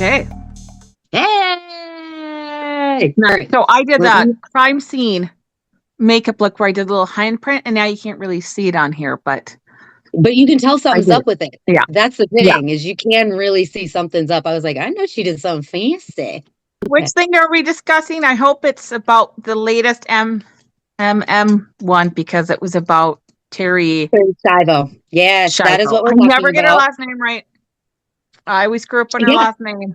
Okay. Hey! Now, All right. so I did Let that me- crime scene makeup look where I did a little handprint, and now you can't really see it on here, but But you can tell I something's did. up with it. Yeah. That's the Yeah. thing, is you can really see something's up. I was like, I know she did something fancy. Which thing are we discussing? I hope it's about the latest one because it was about Terry Shivo. Yes, that is Shivo. what we're I talking never get her about. last name right. I always screw up on her Yeah. last name.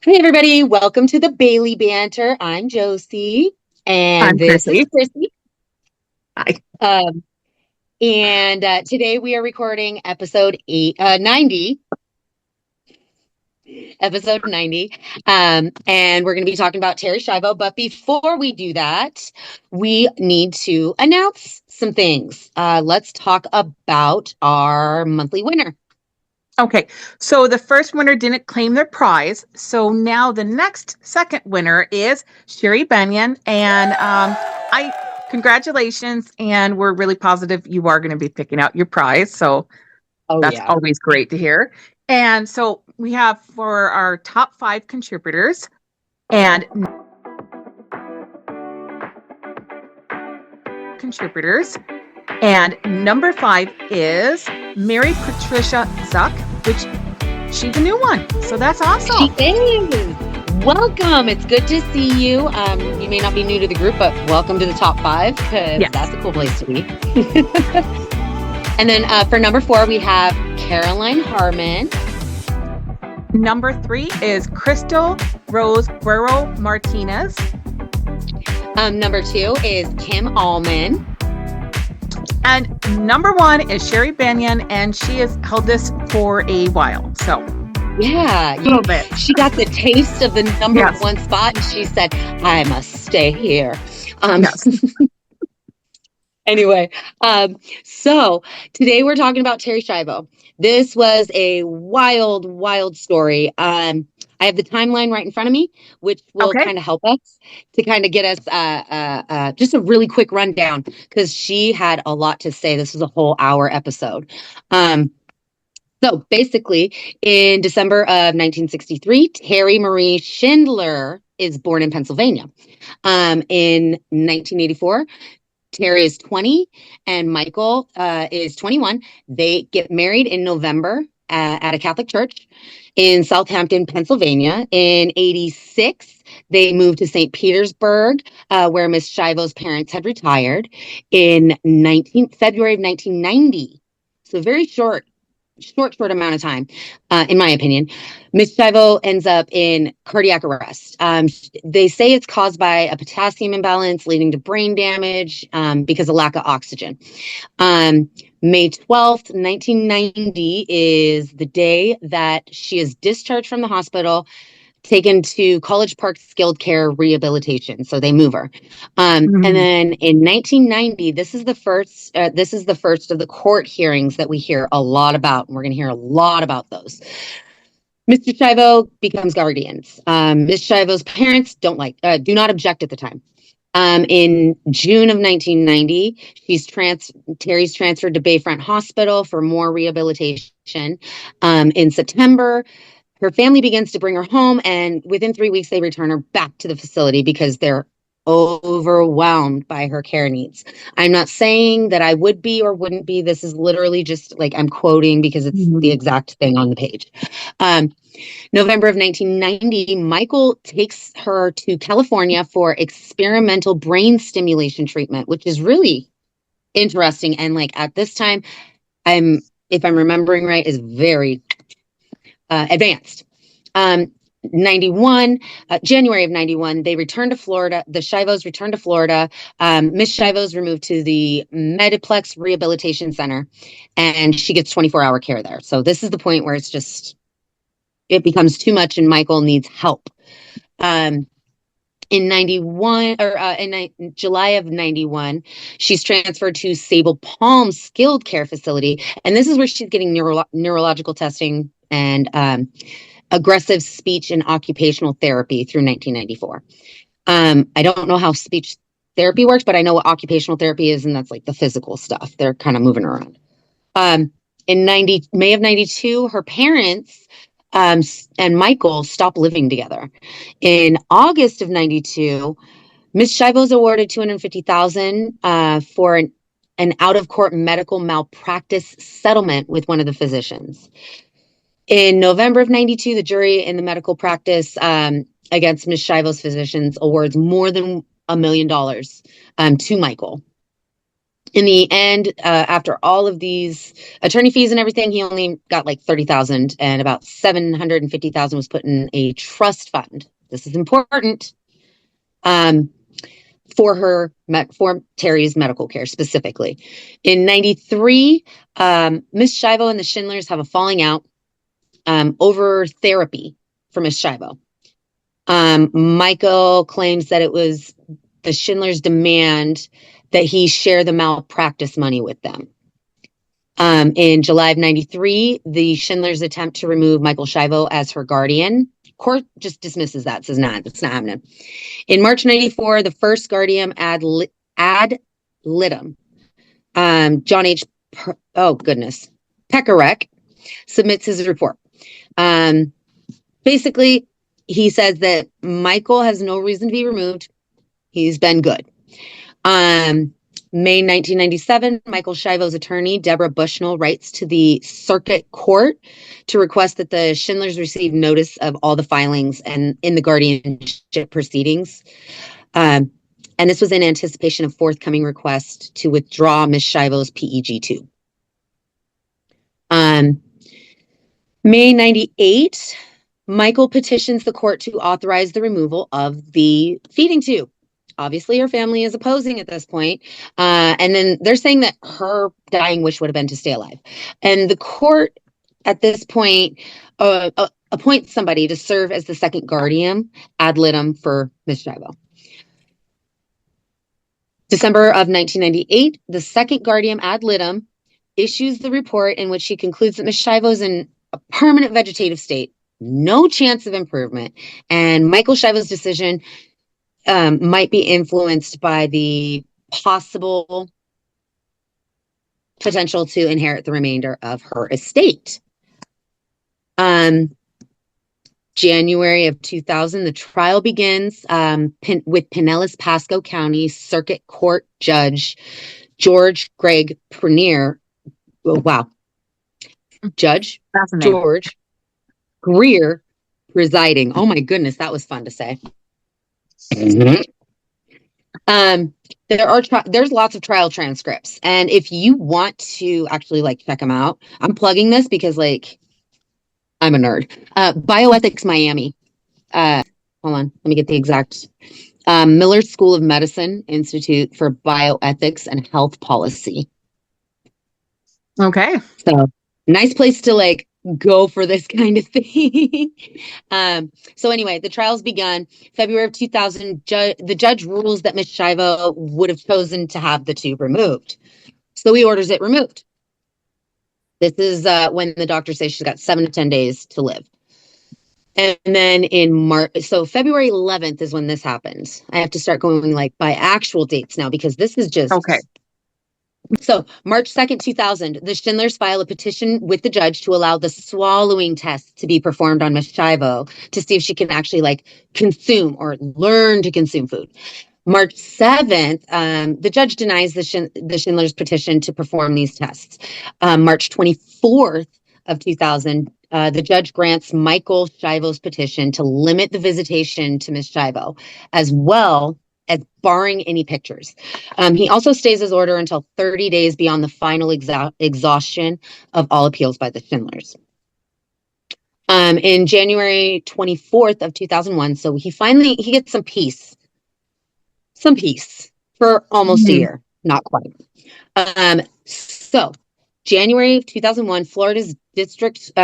Hey, everybody. Welcome to the Bailey Banter. I'm Josie, and I'm this is Chryssi. Chryssi. Hi. And today we are recording episode 90. Episode 90. And we're going to be talking about Terry Shivo. But before we do that, we need to announce some things. Let's talk about our monthly winner. Okay, so the first winner didn't claim their prize. So now the next second winner is Sherry Benyon. And congratulations. And we're really positive you are going to be picking out your prize. So Oh, that's yeah. always great to hear. And so we have for our top 5 contributors, and number 5 is Mary Patricia Zuck, which she's a new one. So that's awesome. She is. Welcome. It's good to see you. You may not be new to the group, but welcome to the top 5 because Yes. that's a cool place to be. And then for number 4, we have Caroline Harmon. Number 3 is Crystal Rose Burrow Martinez. Number 2 is Kim Allman. And number 1 is Sherry Benyon, and she has held this for a while. So yeah, a little bit. She got the taste of the number 1 spot, and she said, "I must stay here." Yes. Anyway, so today we're talking about Terry Shivo. This was a wild, wild story. I have the timeline right in front of me, which will kind of help us to kind of get us just a really quick rundown because she had a lot to say. This was a whole hour episode. So basically, in December of 1963, Terry Marie Schindler is born in Pennsylvania. In 1984, Terry is 20 and Michael is 21. They get married in November at a Catholic church in Southampton, Pennsylvania. In 86, they moved to St. Petersburg, where Miss Shivo's parents had retired in February of 1990. So very short amount of time, in my opinion. Miss Shivo ends up in cardiac arrest. They say it's caused by a potassium imbalance leading to brain damage because of lack of oxygen. May 12th, 1990 is the day that she is discharged from the hospital, taken to College Park Skilled Care Rehabilitation. So they move her. And then in 1990, this is the first of the court hearings that we hear a lot about. And we're going to hear a lot about those. Mr. Shivo becomes guardians. Miss Shivo's parents do not object at the time. In June of 1990, Terry's transferred to Bayfront Hospital for more rehabilitation. In September, her family begins to bring her home, and within 3 weeks, they return her back to the facility because they're overwhelmed by her care needs. I'm not saying that I would be or wouldn't be. This is literally just like I'm quoting because it's the exact thing on the page. November of 1990, Michael takes her to California for experimental brain stimulation treatment, which is really interesting. And like at this time, if I'm remembering right, is very advanced. 91, January of 91, they return to Florida. The Shivos return to Florida. Miss Shivo's removed to the Mediplex Rehabilitation Center, and she gets 24-hour care there. So this is the point where it becomes too much, and Michael needs help. In July of 91, she's transferred to Sable Palm Skilled Care Facility, and this is where she's getting neurological testing and aggressive speech and occupational therapy through 1994. I don't know how speech therapy works, but I know what occupational therapy is, and that's like the physical stuff. They're kind of moving around. In May of 92, her parents and Michael stop living together. In August of 92, Ms. Shivo is awarded $250,000 for an out-of-court medical malpractice settlement with one of the physicians. In November of 92, the jury in the medical practice against Ms. Shivo's physicians awards more than $1 million to Michael. In the end, after all of these attorney fees and everything, he only got like $30,000, and about $750,000 was put in a trust fund. This is important for Terry's medical care specifically. In 93, Miss Shivo and the Schindlers have a falling out over therapy for Miss Shivo. Michael claims that it was the Schindlers' demand that he share the malpractice money with them. In July of 93, the Schindlers attempt to remove Michael Shivo as her guardian. Court just dismisses that, says, nah, that's not happening. In March 94, the first guardian ad litem, John H. Pekarek, submits his report. Basically, he says that Michael has no reason to be removed. He's been good. May 1997, Michael Shivo's attorney, Deborah Bushnell, writes to the circuit court to request that the Schindlers receive notice of all the filings and in the guardianship proceedings. And this was in anticipation of forthcoming request to withdraw Ms. Shivo's PEG-2. May 98, Michael petitions the court to authorize the removal of the feeding tube. Obviously, her family is opposing at this point. And then they're saying that her dying wish would have been to stay alive. And the court at this point appoints somebody to serve as the second guardian ad litem for Ms. Shivo. December of 1998, the second guardian ad litem issues the report in which she concludes that Ms. Shivo is in a permanent vegetative state, no chance of improvement, and Michael Shivo's decision might be influenced by the possible potential to inherit the remainder of her estate. January of 2000, the trial begins with Pinellas Pasco County Circuit Court Judge George Greg Prunier. Oh, wow. Judge George Greer presiding. Oh my goodness, that was fun to say. There's lots of trial transcripts, and if you want to actually like check them out, I'm plugging this because like I'm a nerd. Bioethics Miami. Hold on, let me get the exact. Miller School of Medicine Institute for Bioethics and Health Policy. Okay. So nice place to like go for this kind of thing. So anyway, the trial's begun. February of 2000, the judge rules that Ms. Shivo would have chosen to have the tube removed. So he orders it removed. This is when the doctor says she's got 7 to 10 days to live. And then in March, so February 11th is when this happened. I have to start going like by actual dates now because this is just okay. So March 2nd, 2000, the Schindlers file a petition with the judge to allow the swallowing test to be performed on Ms. Shivo to see if she can actually like consume or learn to consume food. March 7th, the judge denies the Schindlers petition to perform these tests. March 24th of 2000, the judge grants Michael Shivo's petition to limit the visitation to Ms. Shivo, as well as barring any pictures. He also stays his order until 30 days beyond the final exhaustion of all appeals by the Schindlers. In January 24th of 2001, so he gets some peace for almost a year, not quite. So January of 2001, Florida's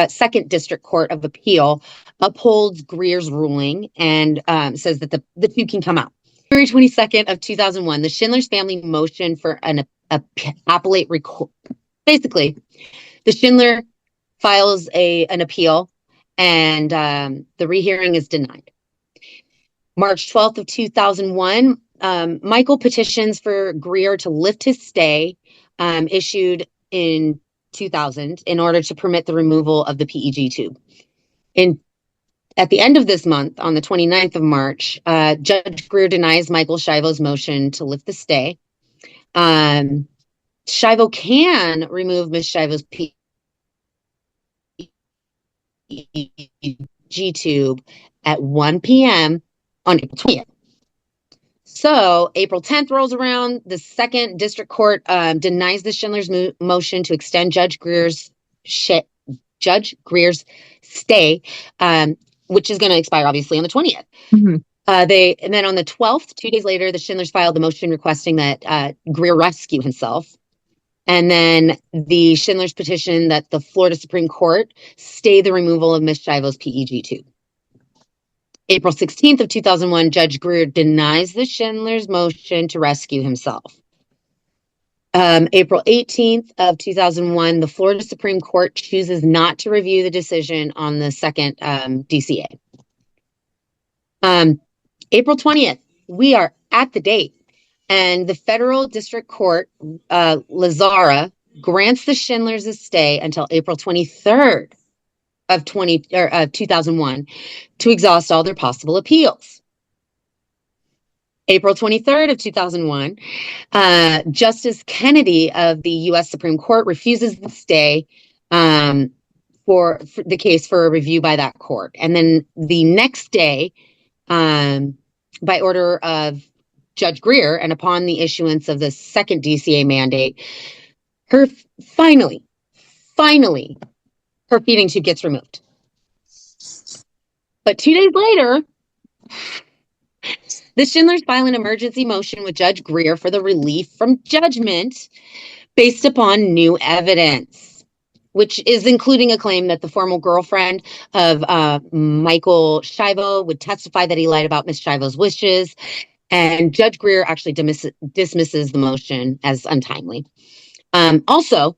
second district court of appeal upholds Greer's ruling and says that the two can come out. February 22nd of 2001, the Schindlers family motioned for an appellate record. Basically, the Schindler files an appeal, and the rehearing is denied. March 12th of 2001, Michael petitions for Greer to lift his stay issued in 2000 in order to permit the removal of the PEG tube. At the end of this month, on the 29th of March, Judge Greer denies Michael Schiavo's motion to lift the stay. Schiavo can remove Ms. Schiavo's PEG tube at 1 p.m. on April 20th. So April 10th rolls around. The second district court denies the Schindler's motion to extend Judge Greer's stay, which is going to expire obviously on the 20th. Mm-hmm. And then on the 12th, 2 days later, the Schindlers filed the motion requesting that Greer rescue himself. And then the Schindlers petitioned that the Florida Supreme Court stay the removal of Ms. Schiavo's PEG tube. April 16th of 2001, Judge Greer denies the Schindlers' motion to rescue himself. April 18th of 2001, the Florida Supreme Court chooses not to review the decision on the second DCA. April 20th, we are at the date, and the Federal District Court, Lazara, grants the Schindlers a stay until April 23rd of 2001 to exhaust all their possible appeals. April 23rd of 2001, Justice Kennedy of the U.S. Supreme Court refuses the stay for the case for a review by that court. And then the next day, by order of Judge Greer, and upon the issuance of the second DCA mandate, finally, her feeding tube gets removed. But 2 days later, the Schindlers file an emergency motion with Judge Greer for the relief from judgment based upon new evidence, which is including a claim that the former girlfriend of Michael Schiavo would testify that he lied about Ms. Schiavo's wishes. And Judge Greer actually dismisses the motion as untimely. Also,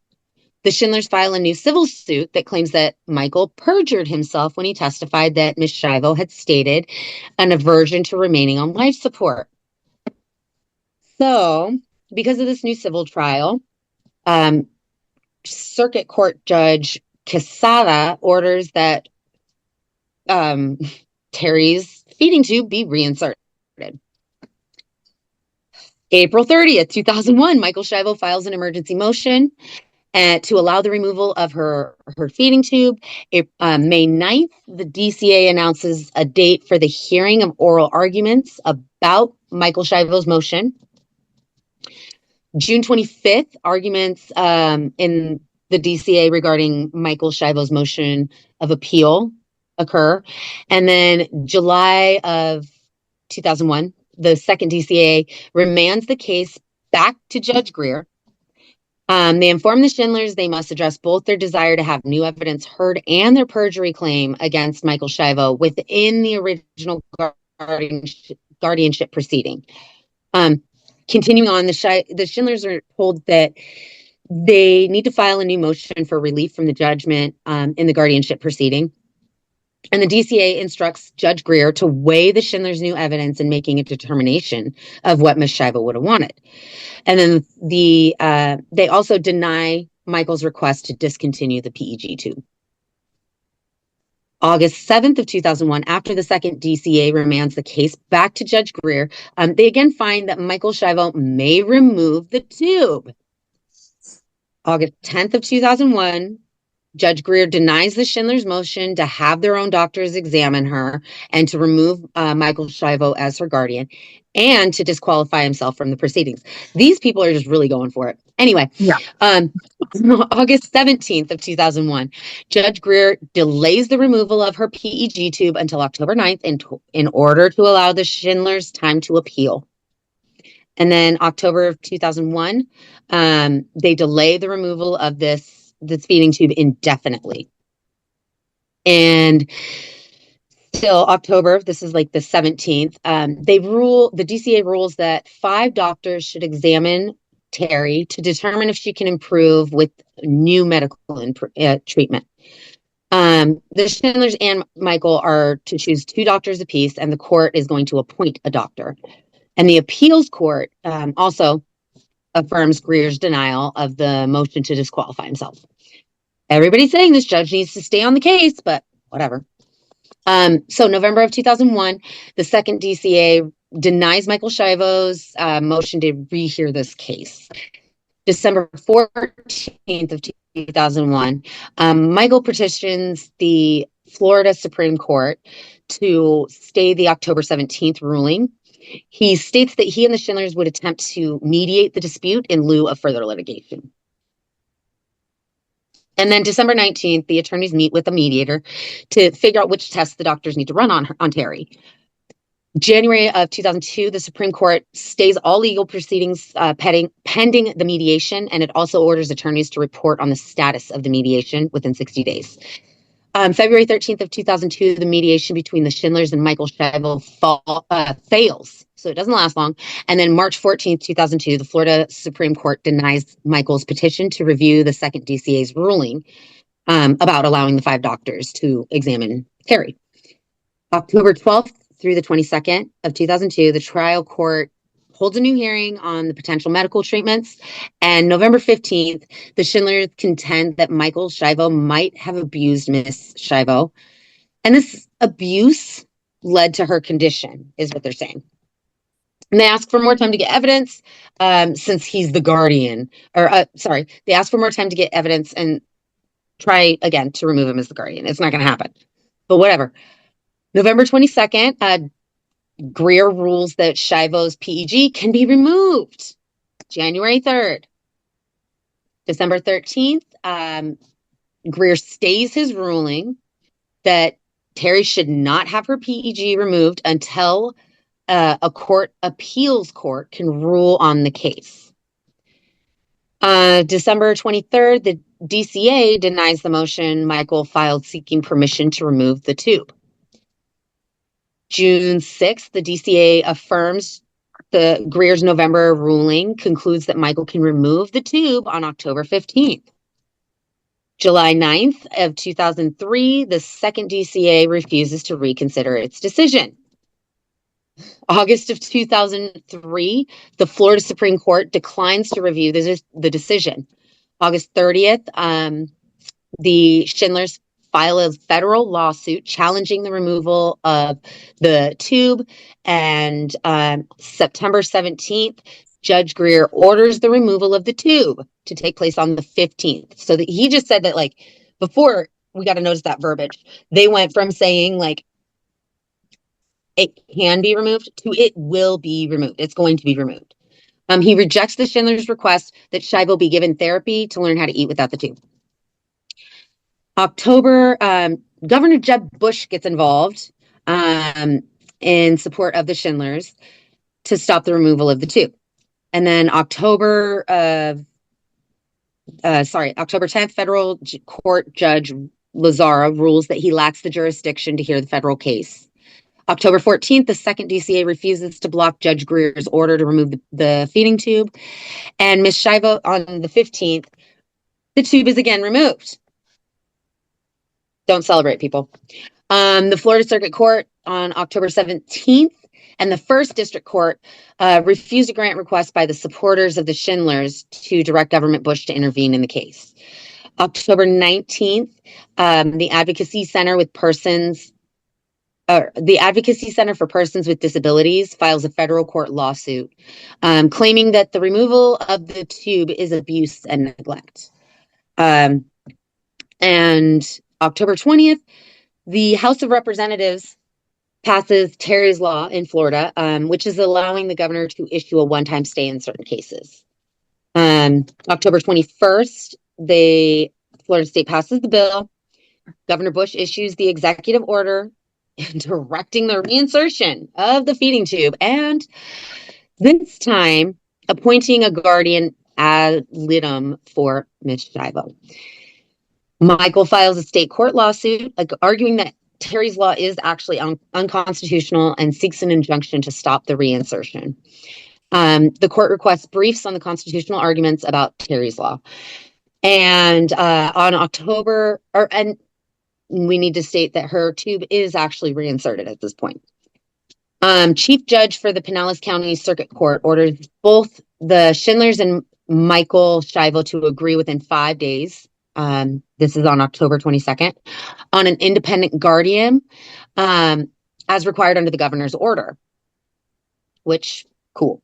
the Schindlers file a new civil suit that claims that Michael perjured himself when he testified that Ms. Schiavo had stated an aversion to remaining on life support. So, because of this new civil trial, Circuit Court Judge Quesada orders that Terry's feeding tube be reinserted. April 30th, 2001, Michael Schiavo files an emergency motion to allow the removal of her feeding tube. May 9th, the DCA announces a date for the hearing of oral arguments about Michael Schiavo's motion. June 25th, arguments in the DCA regarding Michael Schiavo's motion of appeal occur. And then July of 2001, the second DCA remands the case back to Judge Greer. They inform the Schindlers they must address both their desire to have new evidence heard and their perjury claim against Michael Schiavo within the original guardianship proceeding. Continuing on, the Schindlers are told that they need to file a new motion for relief from the judgment in the guardianship proceeding. And the DCA instructs Judge Greer to weigh the Schindlers' new evidence in making a determination of what Ms. Schiavo would have wanted. And then they also deny Michael's request to discontinue the PEG tube. August 7th of 2001, after the second DCA remands the case back to Judge Greer, they again find that Michael Schiavo may remove the tube. August 10th of 2001, Judge Greer denies the Schindlers' motion to have their own doctors examine her and to remove Michael Schiavo as her guardian and to disqualify himself from the proceedings. These people are just really going for it. Anyway, August 17th of 2001, Judge Greer delays the removal of her PEG tube until October 9th in order to allow the Schindlers time to appeal. And then October of 2001, they delay the removal of this feeding tube indefinitely. And still October, this is like the 17th, the DCA rules that 5 doctors should examine Terry to determine if she can improve with new medical treatment. The Schindlers and Michael are to choose 2 doctors apiece, and the court is going to appoint a doctor. And the appeals court also affirms Greer's denial of the motion to disqualify himself. Everybody's saying this judge needs to stay on the case, but whatever. So November of 2001, the second DCA denies Michael Schiavo's motion to rehear this case. December 14th of 2001, Michael petitions the Florida Supreme Court to stay the October 17th ruling. He states that he and the Schindlers would attempt to mediate the dispute in lieu of further litigation. And then December 19th, the attorneys meet with a mediator to figure out which tests the doctors need to run on Terry. January of 2002, the Supreme Court stays all legal proceedings pending the mediation, and it also orders attorneys to report on the status of the mediation within 60 days. February 13th of 2002, the mediation between the Schindlers and Michael Schiavo fails, so it doesn't last long. And then March 14th, 2002, the Florida Supreme Court denies Michael's petition to review the second DCA's ruling about allowing the 5 doctors to examine Terry. October 12th through the 22nd of 2002, the trial court holds a new hearing on the potential medical treatments. And November 15th, the Schindlers contend that Michael Schiavo might have abused Miss Schiavo. And this abuse led to her condition, is what they're saying. And they ask for more time to get evidence since he's the guardian. They ask for more time to get evidence and try again to remove him as the guardian. It's not going to happen. But whatever. November 22nd, Greer rules that Schiavo's PEG can be removed. January 3rd. December 13th, Greer stays his ruling that Terry should not have her PEG removed until a appeals court can rule on the case. December 23rd, the DCA denies the motion Michael filed seeking permission to remove the tube. June 6th, the DCA affirms the Greer's November ruling, concludes that Michael can remove the tube on October 15th. July 9th of 2003, the second DCA refuses to reconsider its decision. August of 2003, the Florida Supreme Court declines to review the decision. August 30th, the Schindlers file a federal lawsuit challenging the removal of the tube. And September 17th, Judge Greer orders the removal of the tube to take place on the 15th. So that he just said that, like, before we got to notice that verbiage, they went from saying, like, it can be removed to it will be removed. It's going to be removed. He rejects the Schindler's request that Schiavo be given therapy to learn how to eat without the tube. October, Governor Jeb Bush gets involved in support of the Schindlers to stop the removal of the tube. And then October 10th, federal court judge Lazara rules that he lacks the jurisdiction to hear the federal case. October 14th, the second DCA refuses to block Judge Greer's order to remove the feeding tube. And Ms. Schiavo, on the 15th, the tube is again removed. Don't celebrate, people. The Florida Circuit Court on October 17th and the First District Court refused a grant request by the supporters of the Schindlers to direct Government Bush to intervene in the case. October 19th, the Advocacy Center for Persons with Disabilities files a federal court lawsuit claiming that the removal of the tube is abuse and neglect. And October 20th, the House of Representatives passes Terry's Law in Florida, which is allowing the governor to issue a one-time stay in certain cases. October 21st, the Florida state passes the bill. Governor Bush issues the executive order directing the reinsertion of the feeding tube, and this time appointing a guardian ad litem for Ms. Schiavo. Michael files a state court lawsuit arguing that Terry's Law is actually unconstitutional and seeks an injunction to stop the reinsertion. The court requests briefs on the constitutional arguments about Terry's Law. And we need to state that her tube is actually reinserted at this point. Chief Judge for the Pinellas County Circuit Court orders both the Schindlers and Michael Schiavo to agree within 5 days This is on October 22nd, on an independent guardian, as required under the governor's order, which, cool.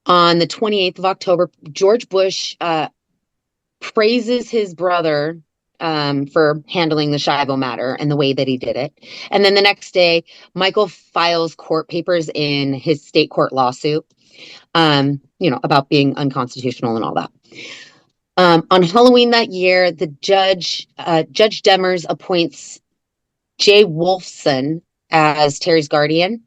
On the 28th of October, George Bush praises his brother for handling the Shivo matter and the way that he did it. And then the next day, Michael files court papers in his state court lawsuit, about being unconstitutional and all that. On Halloween that year, the Judge Demers appoints Jay Wolfson as Terry's guardian,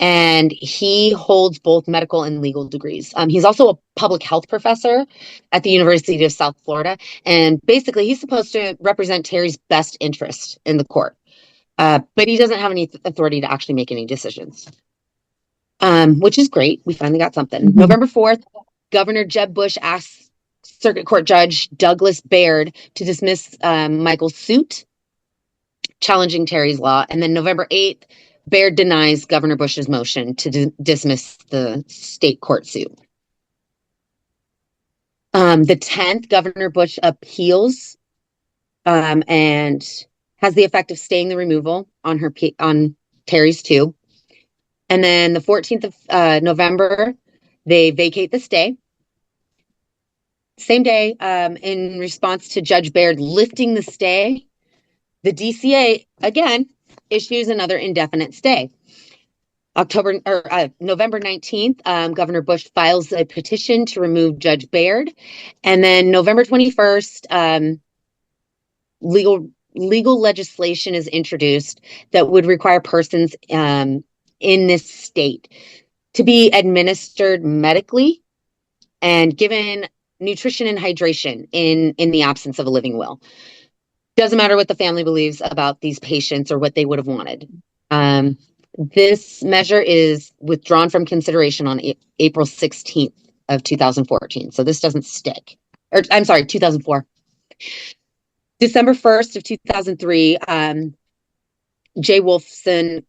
and he holds both medical and legal degrees. He's also a public health professor at the University of South Florida, and basically he's supposed to represent Terry's best interest in the court, but he doesn't have any authority to actually make any decisions, which is great. We finally got something. Mm-hmm. November 4th, Governor Jeb Bush asks Circuit Court Judge Douglas Baird to dismiss Michael's suit challenging Terry's law. And then November 8th, Baird denies Governor Bush's motion to dismiss the state court suit. The 10th, Governor Bush appeals and has the effect of staying the removal on Terry's too. And then the 14th of November, they vacate the stay. Same day, in response to Judge Baird lifting the stay, the DCA, again, issues another indefinite stay. November 19th, Governor Bush files a petition to remove Judge Baird. And then November 21st, legal legislation is introduced that would require persons in this state to be administered medically and given nutrition and hydration in the absence of a living will. Doesn't matter what the family believes about these patients or what they would have wanted. This measure is withdrawn from consideration on April 16th of 2014. So this doesn't stick. 2004. December 1st of 2003, Jay Wolfson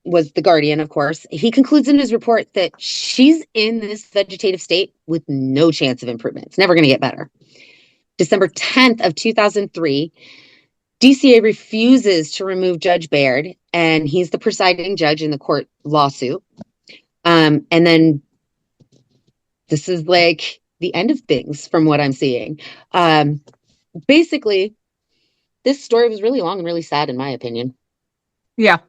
was the guardian, of course. He concludes in his report that she's in this vegetative state with no chance of improvement. It's never going to get better. December 10th of 2003, DCA refuses to remove Judge Baird, and he's the presiding judge in the court lawsuit. And then this is like the end of things from what I'm seeing. Basically, this story was really long and really sad, in my opinion. Yeah,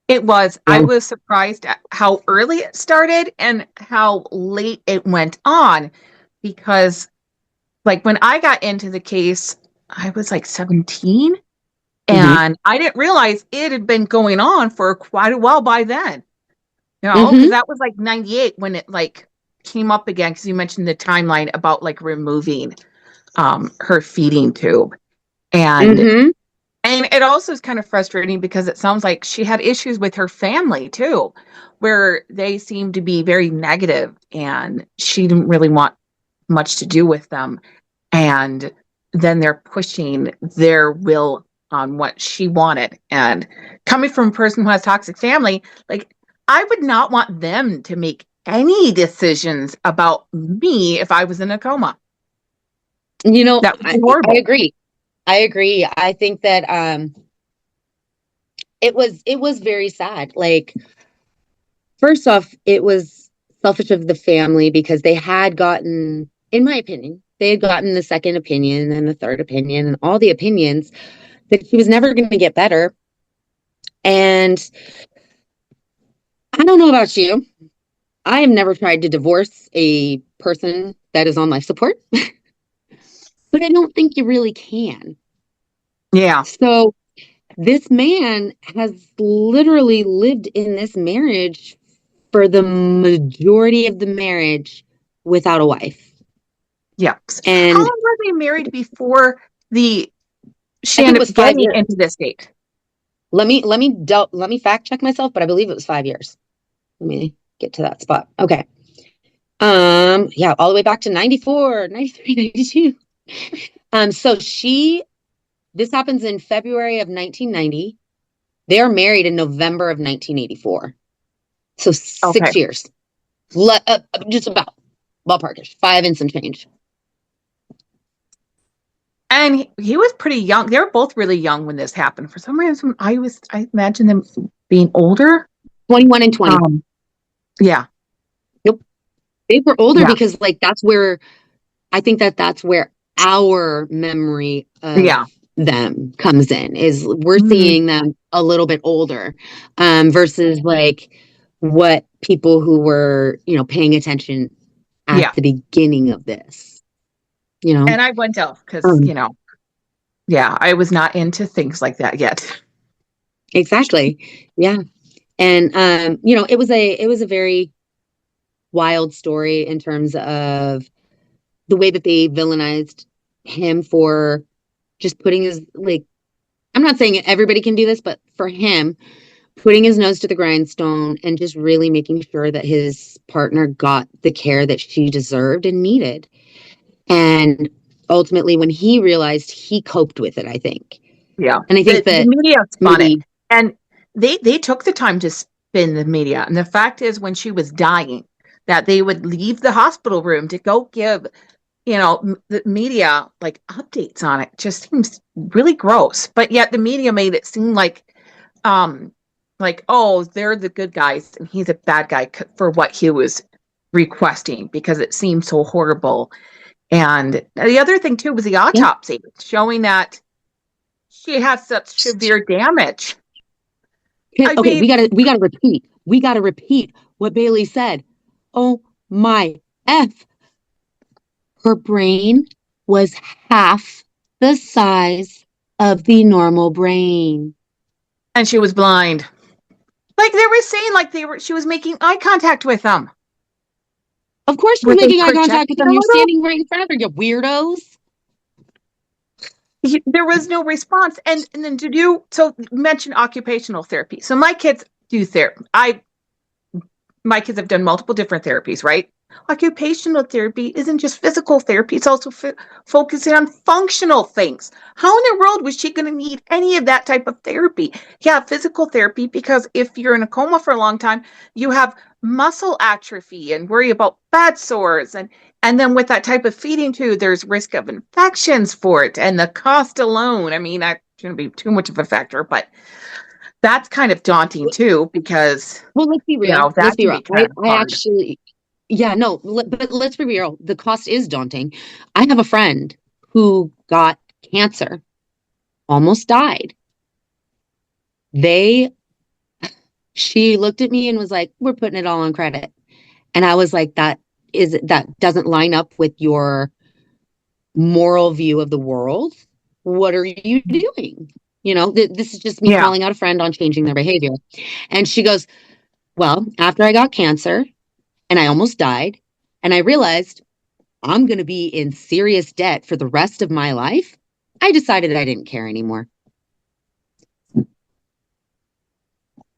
it was. Yeah. I was surprised at how early it started and how late it went on, because like when I got into the case, I was like 17, and I didn't realize it had been going on for quite a while by then. Because that was like 98 when it like came up again, because you mentioned the timeline about like removing her feeding tube. And it also is kind of frustrating because it sounds like she had issues with her family too, where they seemed to be very negative and she didn't really want much to do with them. And then they're pushing their will on what she wanted. And coming from a person who has toxic family, like I would not want them to make any decisions about me if I was in a coma. That was horrible. I agree. I think that it was very sad. Like, first off, it was selfish of the family because they had gotten, in my opinion, they had gotten the second opinion and the third opinion and all the opinions that she was never going to get better. And I don't know about you. I have never tried to divorce a person that is on life support. But I don't think you really can. Yeah. So this man has literally lived in this marriage for the majority of the marriage without a wife. Yeah. And how long were they married before she ended up getting into this state? Let me fact check myself, but I believe it was 5 years. Let me get to that spot. Okay. Yeah, all the way back to 94, 93, 92. So this happens in February of 1990. They are married in November of 1984. So 6 years. Just about ballparkish, 5 and some change. And he was pretty young. They were both really young when this happened. For some reason, I imagine them being older. 21 and 20. Yeah. Yep. They were older Yeah. because like that's where I think that's where our memory of Yeah. them comes in is we're Mhm. seeing them a little bit older versus like what people who were, paying attention at Yeah. the beginning of this, you know. And I went out because, Um, yeah, I was not into things like that yet. exactly. Yeah. And it was a very wild story in terms of the way that they villainized him for just putting his like I'm not saying everybody can do this, but for him, putting his nose to the grindstone and just really making sure that his partner got the care that she deserved and needed. And ultimately, when he realized, he coped with it, I think. Yeah. And I think The that media spun it. maybe, And they took the time to spin the media. And the fact is, when she was dying, that they would leave the hospital room to go give, the media like updates on it just seems really gross. But yet the media made it seem um, oh, they're the good guys and he's a bad guy for what he was requesting because it seemed so horrible. And the other thing too was the yeah. autopsy showing that she has such severe damage. I Okay, mean, we gotta repeat what Bailey said. Oh my F. Her brain was half the size of the normal brain. and she was blind. Like they were saying, she was making eye contact with them. Of course, you're Were they making eye contact with projecting them. a You're little? standing right in front of her, you weirdos. There was no response. And then to do so, mention occupational therapy. So my kids do therapy. My kids have done multiple different therapies, right? Occupational therapy isn't just physical therapy, it's also focusing on functional things. How in the world was she going to need any of that type of therapy? Yeah, physical therapy, because if you're in a coma for a long time, you have muscle atrophy and worry about bad sores. And then with that type of feeding too, there's risk of infections for it. And the cost alone, I mean, that shouldn't be too much of a factor, but that's kind of daunting too, because Well, let's be real. Let's that be can real. be kind of I hard. actually, yeah, no, but let's be real. The cost is daunting. I have a friend who got cancer, almost died. They, she looked at me and was like, "We're putting it all on credit." And I was like, that doesn't line up with your moral view of the world. What are you doing? This is just me Yeah. calling out a friend on changing their behavior. And she goes, well, after I got cancer and I almost died, and I realized I'm going to be in serious debt for the rest of my life, I decided I didn't care anymore.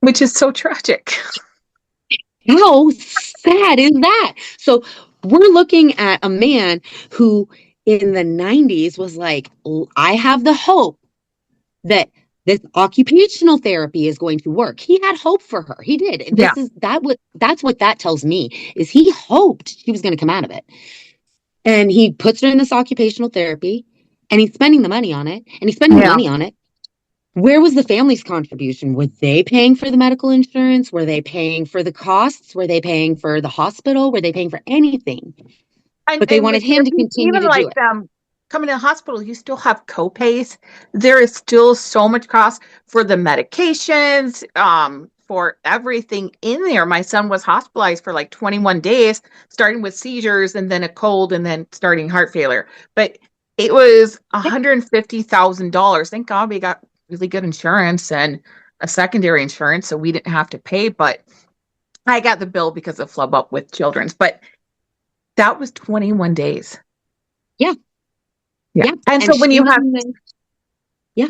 Which is so tragic. How sad is that? So we're looking at a man who in the 90s was like, I have the hope that this occupational therapy is going to work. He had hope for her. He did. Yeah. That's what that tells me is he hoped she was going to come out of it. And he puts her in this occupational therapy and he's spending the money on it and he's spending the Yeah. money on it. Where was the family's contribution? Were they paying for the medical insurance? Were they paying for the costs? Were they paying for the hospital? Were they paying for anything? But they And wanted with him to therapy, continue even to do like it. coming to the hospital, you still have co-pays. There is still so much cost for the medications, for everything in there. My son was hospitalized for like 21 days, starting with seizures and then a cold and then starting heart failure. But it was $150,000. Thank God we got really good insurance and a secondary insurance, so we didn't have to pay. But I got the bill because of flub up with children's. But that was 21 days. Yeah. Yeah. Yeah. And And so when she you was have in the, yeah.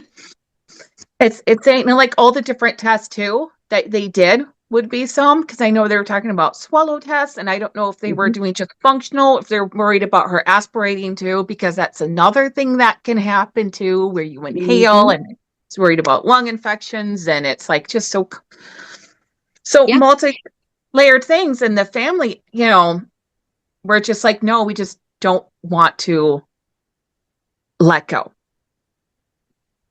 it's saying like all the different tests too that they did would be some, because I know they were talking about swallow tests, and I don't know if they were Mhm. doing just functional, if they're worried about her aspirating too, because that's another thing that can happen too, where you inhale Mhm. and it's worried about lung infections, and it's like just so Yeah. multi-layered things. And the family, we're just like, no, we just don't want to let go.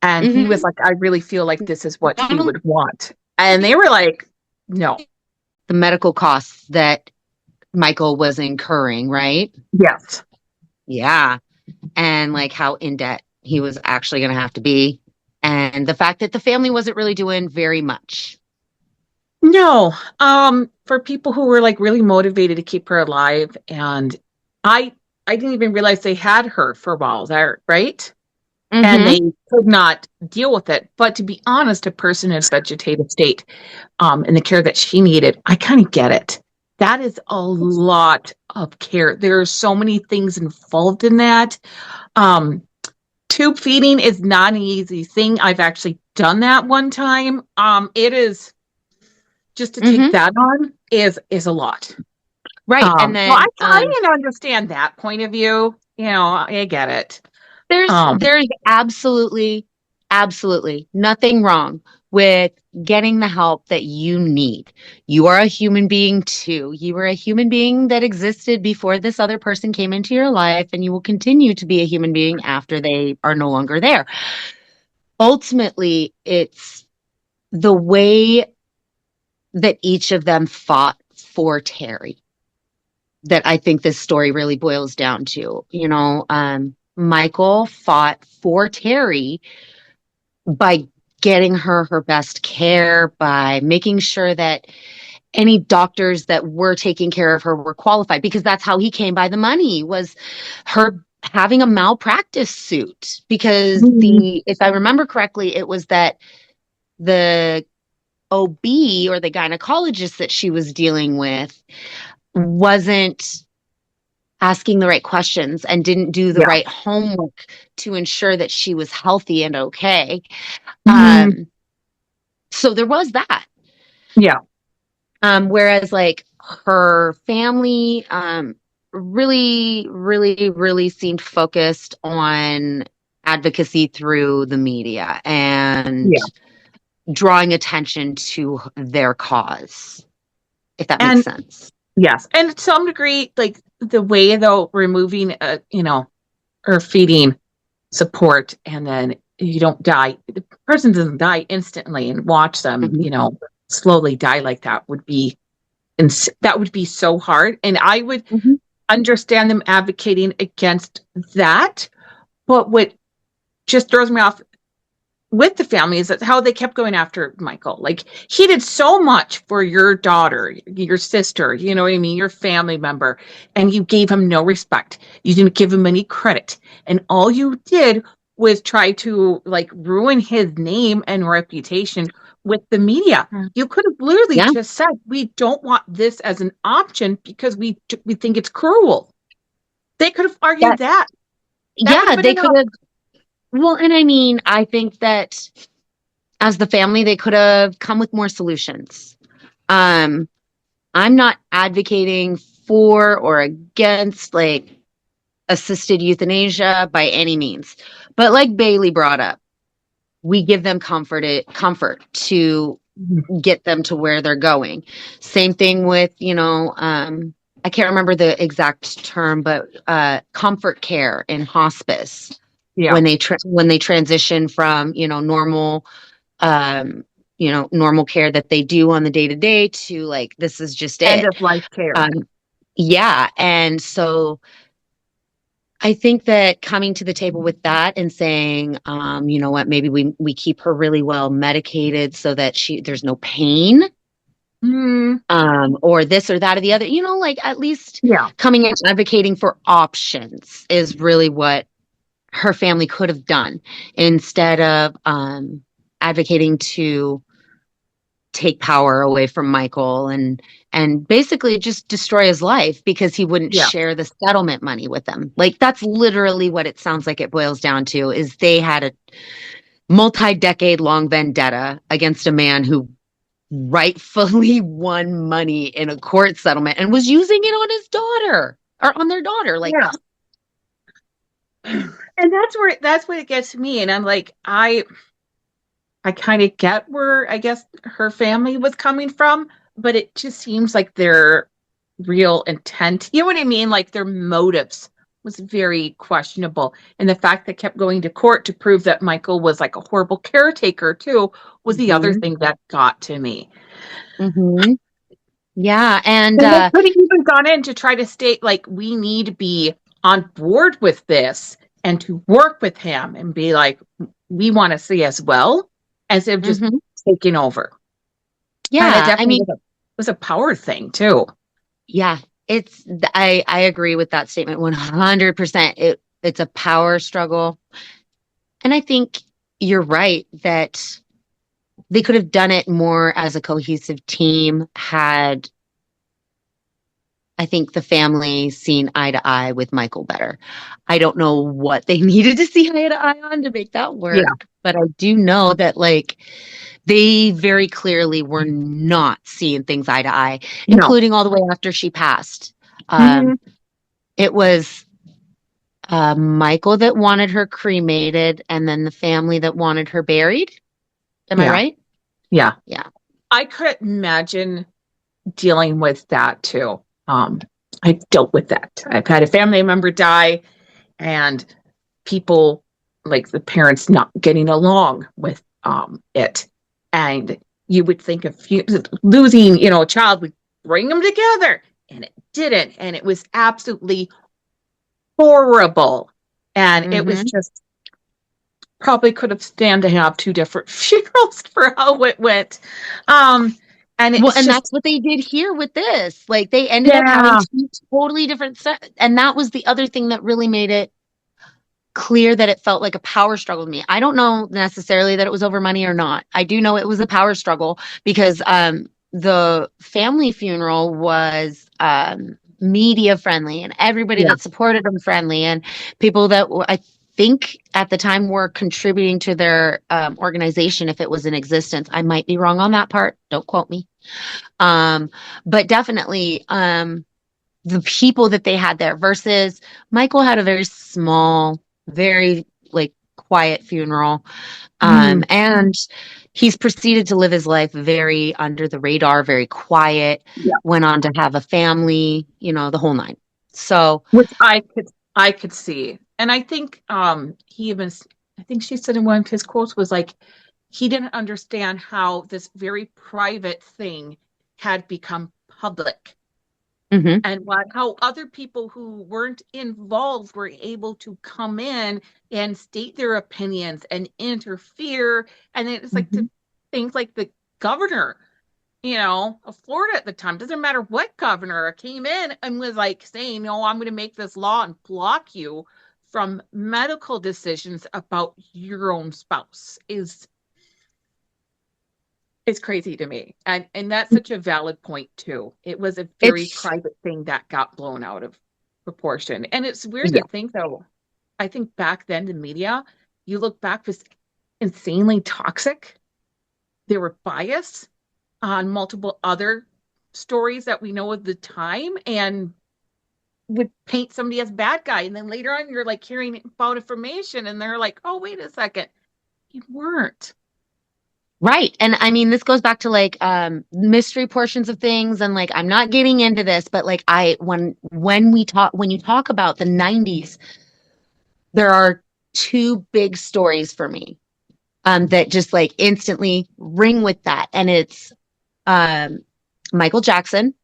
And he was Hmm. like, I really feel like this is what Not he only would want. And they were like, no. the medical costs that Michael was incurring, right? Yes. Yeah. And like how in debt he was actually going to have to be. And the fact that the family wasn't really doing very much. No. For people who were like really motivated to keep her alive, and I I didn't even realize they had her for a while there, right? And Hmm. they could not deal with it. But to be honest, a person in a vegetative state, and the care that she needed, I kind of get it. That is a lot of care. There are so many things involved in that. Um, Tube feeding is not an easy thing. I've actually done that one time. It is just to take Hmm. that on is a lot. Right. And So I then kind of understand that point of view. I get it. Um, there's absolutely nothing wrong with getting the help that you need. You are a human being too. You are a human being that existed before this other person came into your life, and you will continue to be a human being after they are no longer there. Ultimately, it's the way that each of them fought for Terry that I think this story really boils down to. Michael fought for Terry by getting her best care, by making sure that any doctors that were taking care of her were qualified, because that's how he came by the money, was her having a malpractice suit. Because mhm, if I remember correctly, it was that the OB or the gynecologist that she was dealing with wasn't asking the right questions and didn't do the yeah. right homework to ensure that she was healthy and okay. Mhm, Um, so there was that. yeah. Whereas like her family really seemed focused on advocacy through the media and Yeah. drawing attention to their cause, if that makes And sense. yes. And to some degree, like the way though, removing or feeding support and then you don't die. The person doesn't die instantly and watch them, Mhm. slowly die like that would be that would be so hard. And I would Mhm. understand them advocating against that. But what just throws me off with the family is that how they kept going after Michael. Like he did so much for your daughter, your sister, you know what I mean, your family member, and you gave him no respect. You didn't give him any credit. And all you did was try to like ruin his name and reputation with the media. You could have literally Yeah. just said, "We don't want this as an option because we think it's cruel." They could have argued That, that. That would have yeah, been they could enough. have. Well, and I mean, I think that as the family, they could have come with more solutions. Um, I'm not advocating for or against like assisted euthanasia by any means. But like Bailey brought up, we give them comfort to get them to where they're going. Same thing with, I can't remember the exact term, but comfort care in hospice Yeah. when when they transition from, um, normal care that they do on the day to day to like this is just End it. of life care. Um, yeah, and so I think that coming to the table with that and saying, you know what, maybe we keep her really well medicated so that there's no pain, Mm, or this or that or the other, like at least yeah. coming and advocating for options is really what her family could have done instead of advocating to take power away from Michael and basically just destroy his life because he wouldn't Yeah. share the settlement money with them. Like that's literally what it sounds like it boils down to is they had a multi-decade long vendetta against a man who rightfully won money in a court settlement and was using it on his daughter or on their daughter. Like, Yeah. And that's where it gets to me. And I'm like, I kind of get where I guess her family was coming from, but it just seems like their real intent, you know what I mean? Like their motives was very questionable. And the fact that kept going to court to prove that Michael was like a horrible caretaker too was the other Hmm. thing that got to me. Hmm. Yeah. And And they could have even gone in to try to state like we need to be on board with this and to work with him and be like, we want to see as well as if just mhm. taking over. And it Yeah, I definitely mean, was a power thing too. yeah, I agree with that statement 100%. It's a power struggle. And I think you're right that they could have done it more as a cohesive team had I think the family seen eye to eye with Michael better. I don't know what they needed to see eye to eye on to make that Yeah. work, but I do know that like they very clearly were not seeing things eye to eye, No. including all the way after she passed. Um, Hmm. it was Michael that wanted her cremated, and then the family that wanted her buried. Am I Yeah. right? Yeah. Yeah. I could imagine dealing with that too. Um, I dealt with that. I've had a family member die and people like the parents not getting along with it. And you would think of losing, a child would bring them together and it didn't. And it was absolutely horrible. And it was Hmm. just probably could have stand to have two different funerals for how it went. Um, and Well, it's and just, that's what they did here with this. Like they ended up having yeah, two totally different sets. And that was the other thing that really made it clear that it felt like a power struggle to me. I don't know necessarily that it was over money or not. I do know it was a power struggle because the family funeral was media friendly and everybody yeah, that supported them friendly and people that I think at the time were contributing to their organization if it was in existence. I might be wrong on that part. Don't quote me. Um, but definitely the people that they had there versus Michael had a very small, very like quiet funeral. mm, And he's proceeded to live his life very under the radar, very quiet, yeah. went on to have a family, the whole nine. So, Which I could see. And I think he even I think she said in one of his quotes was like he didn't understand how this very private thing had become public mhm, and what how other people who weren't involved were able to come in and state their opinions and interfere. And then it's like mhm. to things like the governor of Florida at the time, doesn't matter what governor came in and was like saying, no, I'm going to make this law and block you from medical decisions about your own spouse is crazy to me. And that's such a valid point too. It was a very It's, private thing that got blown out of proportion. And it's weird to yeah. think though, I think back then the media, you look back, was insanely toxic. They were biased on multiple other stories that we know of the time and would paint somebody as bad guy. And then later on, you're like hearing about information and they're like, oh, wait a second. You weren't. Right. And I mean, this goes back to like mystery portions of things and like I'm not getting into this, but like when you talk about the 90s, there are two big stories for me that just like instantly ring with that. And it's um, Michael Jackson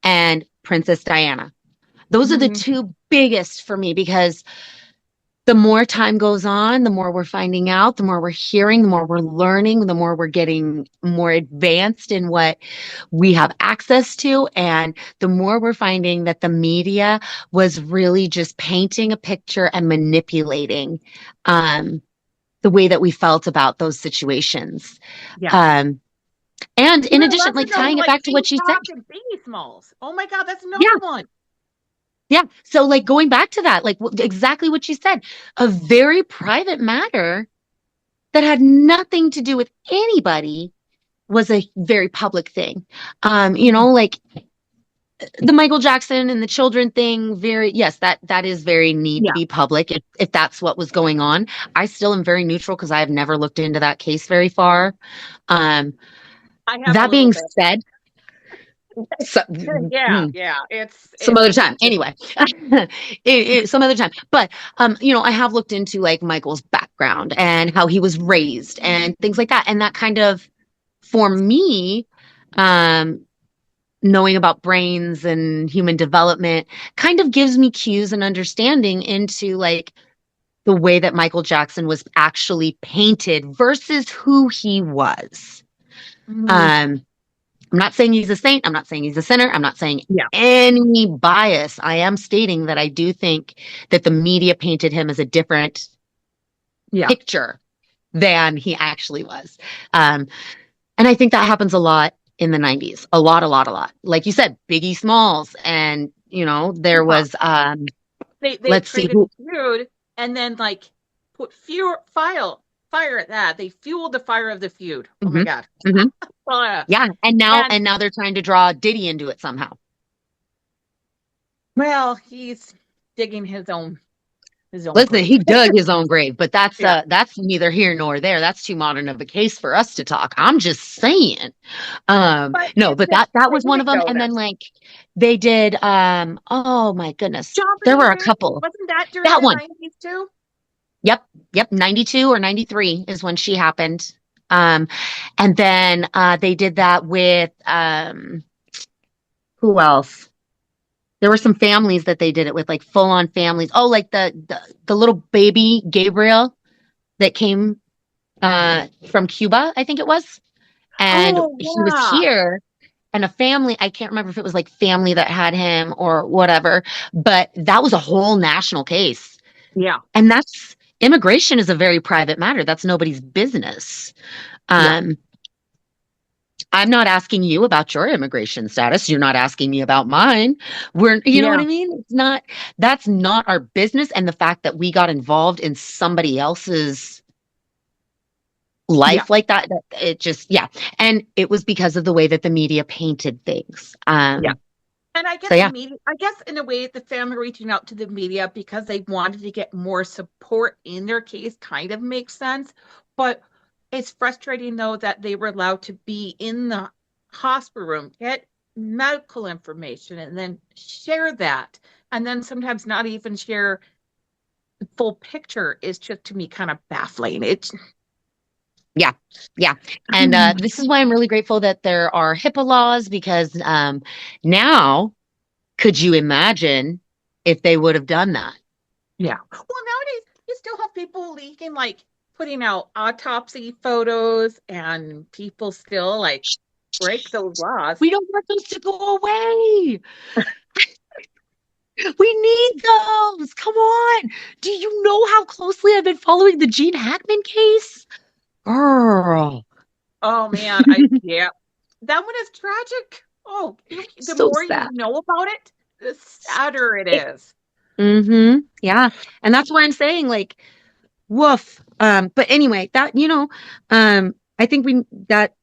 and Princess Diana. Those are the Mm-hmm. two biggest for me because the more time goes on, the more we're finding out, the more we're hearing, the more we're learning, the more we're getting more advanced in what we have access to. And the more we're finding that the media was really just painting a picture and manipulating um, the way that we felt about those situations. Yeah. Um, and in Even addition, lesser like known, tying it like back to what Pink she said, Talk and Baby Smalls. Oh my God, that's yeah, another one. yeah. So, like going back to that, like exactly what she said, a very private matter that had nothing to do with anybody was a very public thing. Like the Michael Jackson and the children thing, very yes, that is very need to Yeah, be public if that's what was going on. I still am very neutral because I have never looked into that case very far. Um, I have a that little being bit. said, So, Yeah, mm, yeah. some other It's time. Anyway, some other time. But I have looked into like Michael's background and how he was raised and things like that. And that kind of, for me, um, knowing about brains and human development kind of gives me cues and understanding into like the way that Michael Jackson was actually painted versus who he was. mm, Um, I'm not saying he's a saint. I'm not saying he's a sinner. I'm not saying yeah, any bias. I am stating that I do think that the media painted him as a different yeah. picture than he actually was. Um, and I think that happens a lot in the 90s. A lot, a lot, a lot. Like you said, Biggie Smalls. And, there Yeah. was, They let's see created who. a feud and then like put fire at that. They fueled the fire of the feud. Oh my Mhm, God. mhm. Uh, Yeah. And now, and and now they're trying to draw Diddy into it somehow. well, he's digging his own Listen, grave. he dug his own grave, but that's Yeah. that's neither here nor there. That's too modern of a case for us to talk. I'm just saying. But No, it's but his that was one of thing them. though And then that like they did oh my goodness. There Jumping were a Jack, couple. wasn't that during That the one. 90s too? Yep. Yep. 92 or 93 is when she happened. Um and then they did that with who else? There were some families that they did it with, like full on families. Oh, like the little baby Gabriel that came from Cuba, I think it was. And Oh he was yeah. here and a family, I can't remember if it was like family that had him or whatever, but that was a whole national case. Yeah. And that's immigration is a very private matter. That's nobody's business. Yeah. Um, I'm not asking you about your immigration status. You're not asking me about mine. You know what Yeah. I mean? That's not our business. And the fact that we got involved in somebody else's Yeah. life like that, it just, yeah. And it was because of the way that the media painted things. Yeah. And I So guess the yeah. media, I guess in a way, the family reaching out to the media because they wanted to get more support in their case kind of makes sense. But it's frustrating though that they were allowed to be in the hospital room, get medical information, and then share that. And then sometimes not even share the full picture is just to me kind of baffling. It's Yeah, yeah. And this is why I'm really grateful that there are HIPAA laws because now, could you imagine if they would have done that? yeah. Well, nowadays you still have people leaking, like putting out autopsy photos, and people still like break those laws. We don't want those to go away. We need those. Come on. Do you know how closely I've been following the Gene Hackman case? Girl, Oh man, yeah, that one is tragic. Oh, the so more you sad. know about it, the sadder it is. Mm-hmm. Yeah. And that's why I'm saying, like, woof. But anyway, I think we that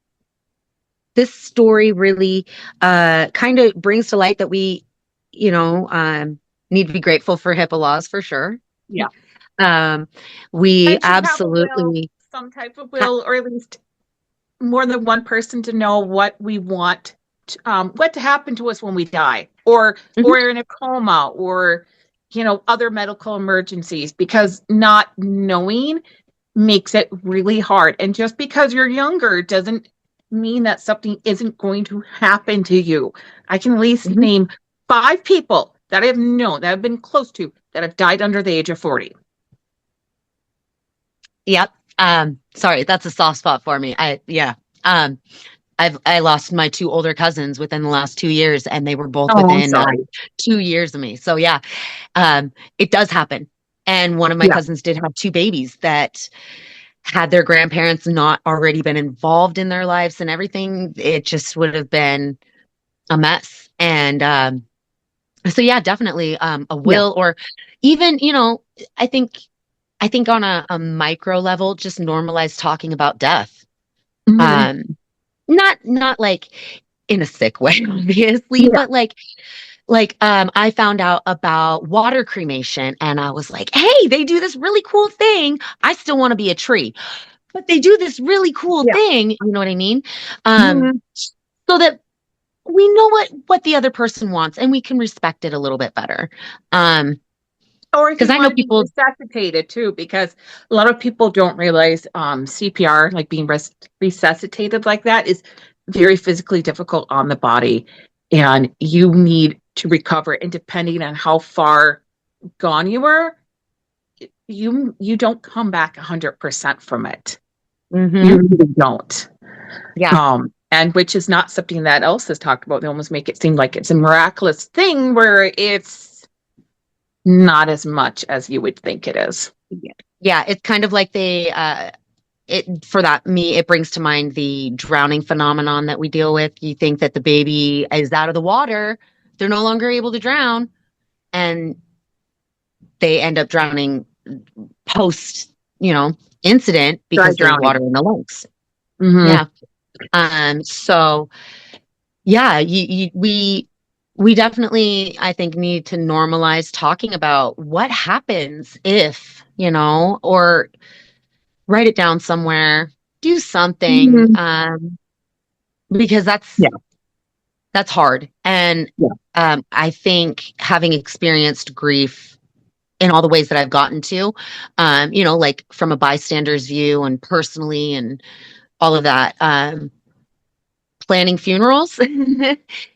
this story really kind of brings to light that we, you know, um, need to be grateful for HIPAA laws for sure. Yeah, Um, we and should have a will, absolutely some type of ha- will, or at least more than one person to know what we want what to happen to us when we die, Mhm. or in a coma, or other medical emergencies, because not knowing makes it really hard. And just because you're younger doesn't mean that something isn't going to happen to you. I can at least Mhm. name 5 people that I have known, that I've been close to, that have died under the age of 40. Yep. Sorry, that's a soft spot for me. Yeah. Um, I lost my two older cousins within the last 2 years, and they were both Oh, I'm within sorry. 2 years of me. So yeah, it does happen. And one of my Yeah. cousins did have two babies that had their grandparents not already been involved in their lives and everything, it just would have been a mess. And so yeah, definitely a Yeah. will or even, I think I think on a micro level, just normalize talking about death. Mhm. Um, not like in a sick way, obviously, Yeah. but I found out about water cremation and I was like, hey, they do this really cool thing. I still want to be a tree, but they do this really cool Yeah. thing. You know what I mean? Um, Mhm. so that we know what the other person wants, and we can respect it a little bit better. Or if Because you I know want to be people. resuscitated too, because a lot of people don't realize CPR, like being resuscitated like that, is very physically difficult on the body. And you need to recover. And depending on how far gone you were, you don't come back 100% from it. You Hmm. really don't. Yeah. And which is not something that else is talked about. They almost make it seem like it's a miraculous thing where it's not as much as you would think it is. Yeah, it's kind of like it for that me it brings to mind the drowning phenomenon that we deal with. You think that the baby is out of the water, they're no longer able to drown, and they end up drowning post, incident Dry because there's water drowning. in the lungs. Hmm. Yeah. So yeah, we definitely, I think, need to normalize talking about what happens if, or write it down somewhere, do something, Hmm. because Yeah. that's hard. And Yeah. I think having experienced grief in all the ways that I've gotten to, like from a bystander's view and personally and all of that, planning funerals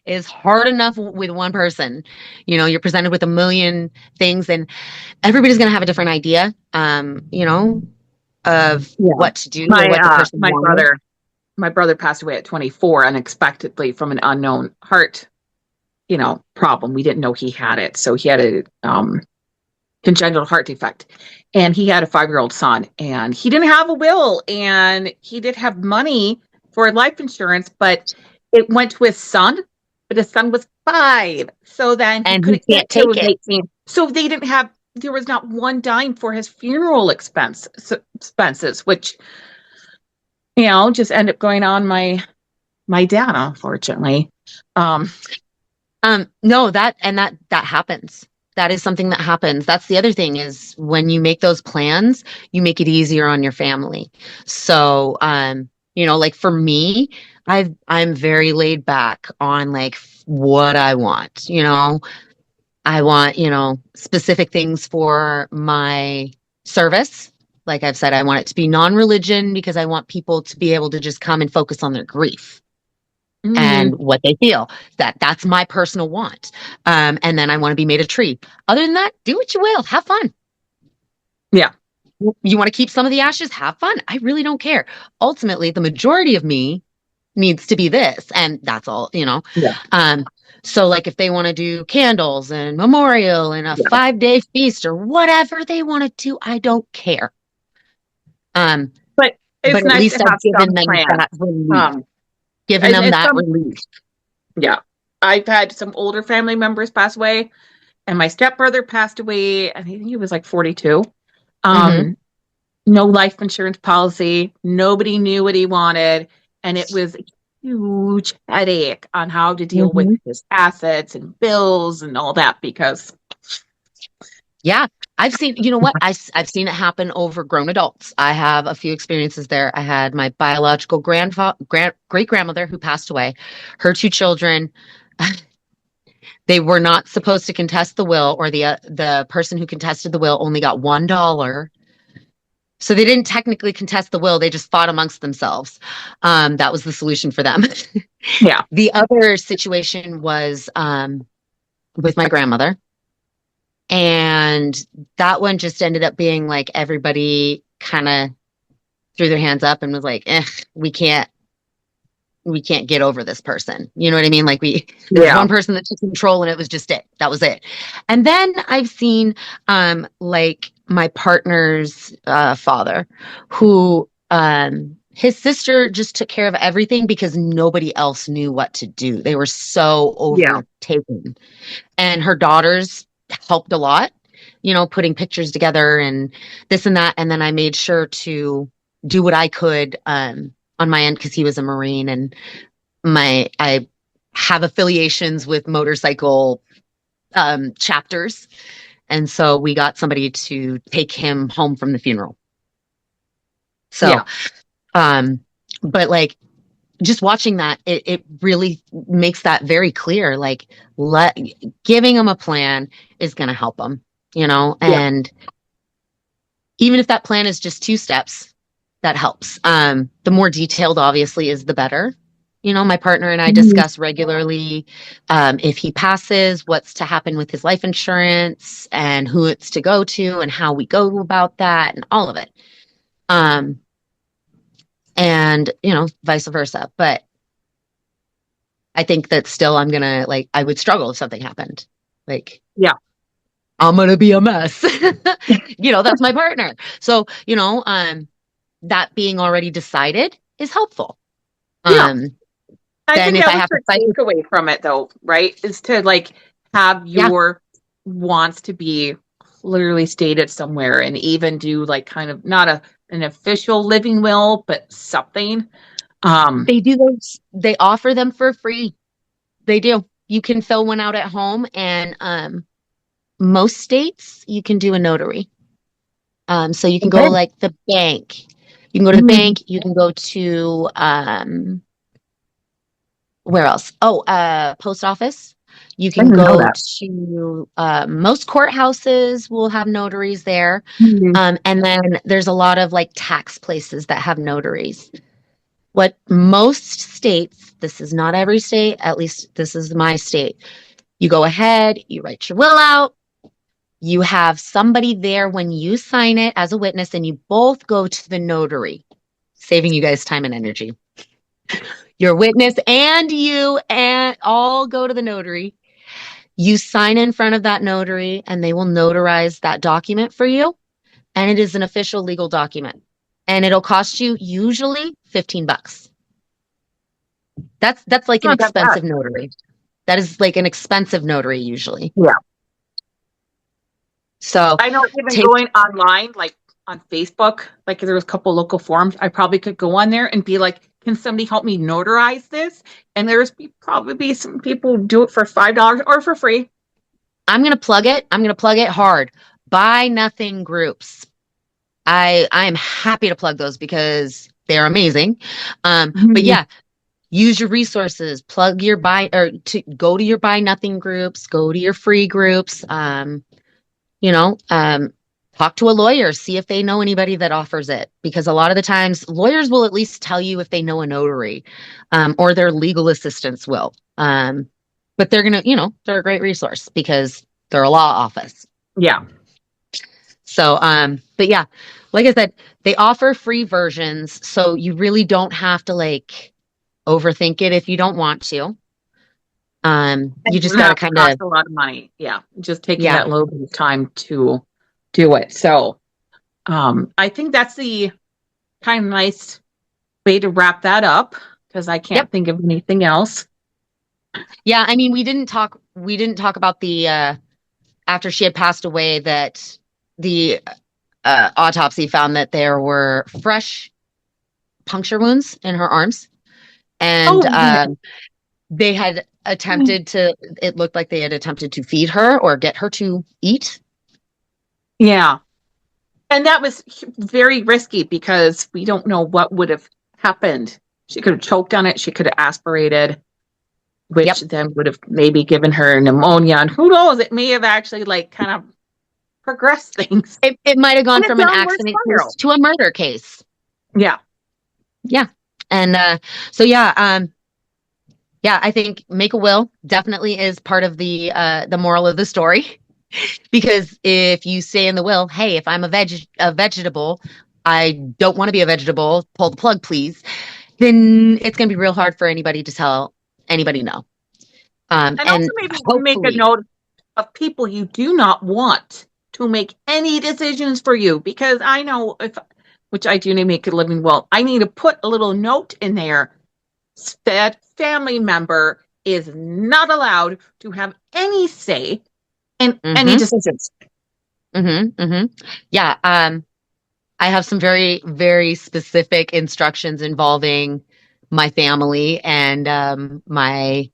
is hard enough with one person. You're presented with a million things, and everybody's going to have a different idea, of Yeah. what to do or what the person My wanted. brother passed away at 24 unexpectedly from an unknown heart, problem. We didn't know he had it. So he had a congenital heart defect. And he had a 5-year-old son, and he didn't have a will, and he did have money for life insurance, but it went to his son, but his son was 5. So then he And he couldn't get can't to take his it. 18. So they didn't have, there was not one dime for his funeral expenses, which, just ended up going on my dad, unfortunately. Um, No, that happens. That is something that happens. That's the other thing is when you make those plans, you make it easier on your family. So, like for me, I'm very laid back on like what I want. I want, specific things for my service. Like I've said, I want it to be non-religion because I want people to be able to just come and focus on their grief and mm, what they feel. That's my personal want. And then I want to be made a tree. Other than that, do what you will. Have fun. yeah, You want to keep some of the ashes? Have fun. I really don't care. Ultimately, the majority of me needs to be this, and that's all. yeah, Um, so like if they want to do candles and memorial and a yeah. 5-day feast or whatever they want to do, I don't care. Um, But it's but at nice to least have I've given some them plans. that relief. Um, Given and them it's that some, relief. yeah. I've had some older family members pass away, and my stepbrother passed away. I think he was like 42. Hmm. Um, no life insurance policy. Nobody knew what he wanted, and it was a huge headache on how to deal with Hmm. his assets and bills and all that because Yeah, I've seen, you know what? I've seen it happen over grown adults. I have a few experiences there. I had my biological great grandmother who passed away. Her 2 children, they were not supposed to contest the will, or the person who contested the will only got $1. So they didn't technically contest the will. They just fought amongst themselves. That was the solution for them. yeah, The other situation was with my grandmother. And that one just ended up being like everybody kind of threw their hands up and was like, we can't get over this person. You know what I mean? Like there was yeah, one person that took control and it was just it. That was it. And then I've seen like my partner's father who his sister just took care of everything because nobody else knew what to do. They were so yeah, overtaken. And her daughters helped a lot, putting pictures together and this and that. And then I made sure to do what I could on my end because he was a Marine, and I have affiliations with motorcycle chapters. And so we got somebody to take him home from the funeral. So, yeah, um, but like just watching that, it really makes that very clear. Like, giving them a plan is going to help them, Yeah. and even if that plan is just 2 steps, that helps. The more detailed, obviously, is the better. My partner and I Mhm. discuss regularly, if he passes, what's to happen with his life insurance and who it's to go to and how we go about that and all of it. Um, and, vice versa. But I think that still I'm going to, like, I would struggle if something happened. Like, Yeah. I'm going to be a mess. That's my partner. So, that being already decided is helpful. Yeah. Um, I then think if that I was have to the fight, takeaway from it, though, right? Is to like have yeah, your wants to be clearly stated somewhere, and even do like kind of not an official living will, but something. Um, they do those. They offer them for free. They do. You can fill one out at home, and most states you can do a notary. So you can go okay. like the bank. You can go to the Mhm. bank. You can go to where else? Oh, post office. You I can didn't know go that. to most courthouses will have notaries there. Mhm. And then there's a lot of like tax places that have notaries. What most states, this is not every state, at least this is my state. You go ahead, you write your will out, you have somebody there when you sign it as a witness, and you both go to the notary, saving you guys time and energy. Your witness and you and all go to the notary. You sign in front of that notary, and they will notarize that document for you. And it is an official legal document. And it'll cost you usually $15. That's like an Not that bad. expensive notary. That is like an expensive notary usually. Yeah. So I know even take going online, like on Facebook, like there was a couple local forums, I probably could go on there and be like, can somebody help me notarize this? And probably be some people who do it for $5 or for free. I'm gonna plug it. I'm gonna plug it hard. Buy nothing groups. I am happy to plug those because they're amazing. But Mhm. yeah, use your resources. Plug your buy or to go to your buy nothing groups. Go to your free groups. You know, um, Talk to a lawyer, see if they know anybody that offers it. Because a lot of the times, lawyers will at least tell you if they know a notary, or their legal assistants will. But they're a great resource because they're a law office. Yeah. So, but yeah, like I said, they offer free versions, so you really don't have to like overthink it if you don't want to. It You just doesn't got to have to kind cost of, a lot of money. Yeah. Just taking yeah, that little bit of time to do it. So I think that's the kind of nice way to wrap that up because I yep. can't think of anything else. Yeah, I mean, we didn't talk about the after she had passed away that the autopsy found that there were fresh puncture wounds in her arms, and Oh, yeah. they had attempted to. It looked like they had attempted to feed her or get her to eat. Yeah. And that was very risky because we don't know what would have happened. She could have choked on it. She could have aspirated, which Yep, then would have maybe given her pneumonia. And who knows? It may have actually like kind of progressed things. it might have gone And a from an downward accident case spiral. to a murder case. Yeah. Yeah, and so yeah, yeah, I think make a will definitely is part of the moral of the story. Because if you say in the will, hey, if I'm a vegetable, I don't want to be a vegetable, pull the plug, please, then it's going to be real hard for anybody to tell anybody no. And also And maybe make a hopefully, note of people you do not want to make any decisions for you. Because I know if, which I do need to make a living well, I need to put a little note in there that family member is not allowed to have any say in any mm-hmm, decisions. mm-hmm, mm-hmm. Yeah, I have some very, very specific instructions involving my family and my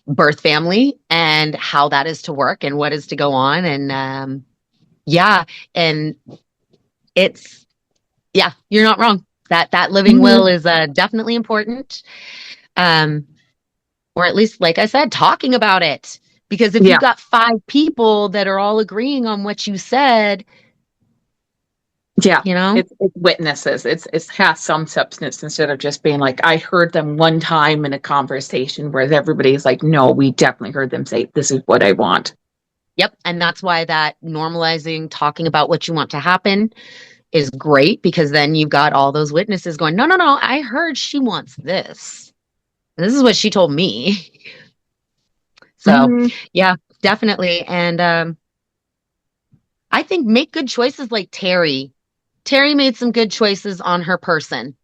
birth family and how that is to work and what is to go on. And yeah, and it's, yeah, you're not wrong. That living will Mhm. is definitely important. Um, or at least, like I said, talking about it. Because if you've Yeah. got five people that are all agreeing on what you said, Yeah. you know, It's witnesses. It has some substance instead of just being like, I heard them one time in a conversation where everybody's like, no, we definitely heard them say, this is what I want. yep. And that's why that normalizing talking about what you want to happen is great because then you've got all those witnesses going, no, no, no, I heard she wants this. This is what she told me. So, Mhm. yeah, definitely. And I think make good choices like Terry. Terry made some good choices on her person.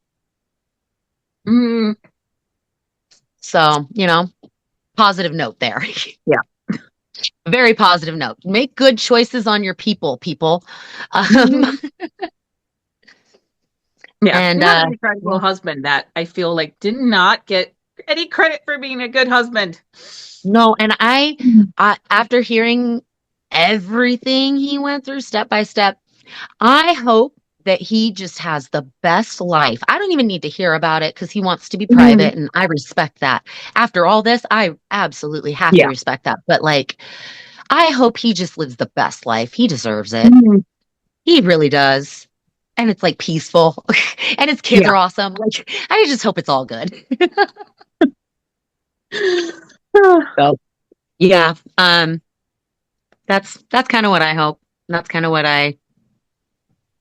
Mhm. So, positive note there. Yeah. Very positive note. Make good choices on your people. Um, Mhm. Yeah. She and has an incredible well, husband that I feel like did not get any credit for being a good husband. no, and Mhm. after hearing everything he went through step by step, I hope that he just has the best life. I don't even need to hear about it because he wants to be Mhm. private, and I respect that. After all this, I absolutely have to Yeah. respect that. But like, I hope he just lives the best life. He deserves it. Mhm. He really does. And it's like peaceful, and his kids Yeah. are awesome. Like, I just hope it's all good. So, yeah, that's kind of what I hope. That's kind of what I,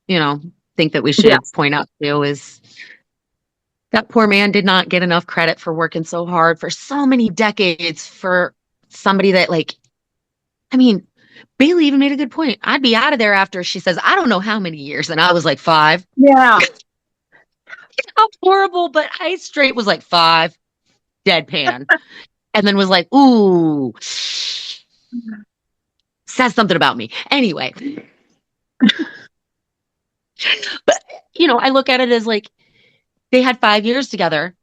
you know, think that we should Yes. point out too is that poor man did not get enough credit for working so hard for so many decades for somebody that like, I mean, Bailey even made a good point. I'd be out of there after she says, I don't know how many years. And I was like, 5. Yeah. How horrible. But I straight was like 5, deadpan. And then was like, ooh, says something about me. Anyway, but I look at it as like they had 5 years together.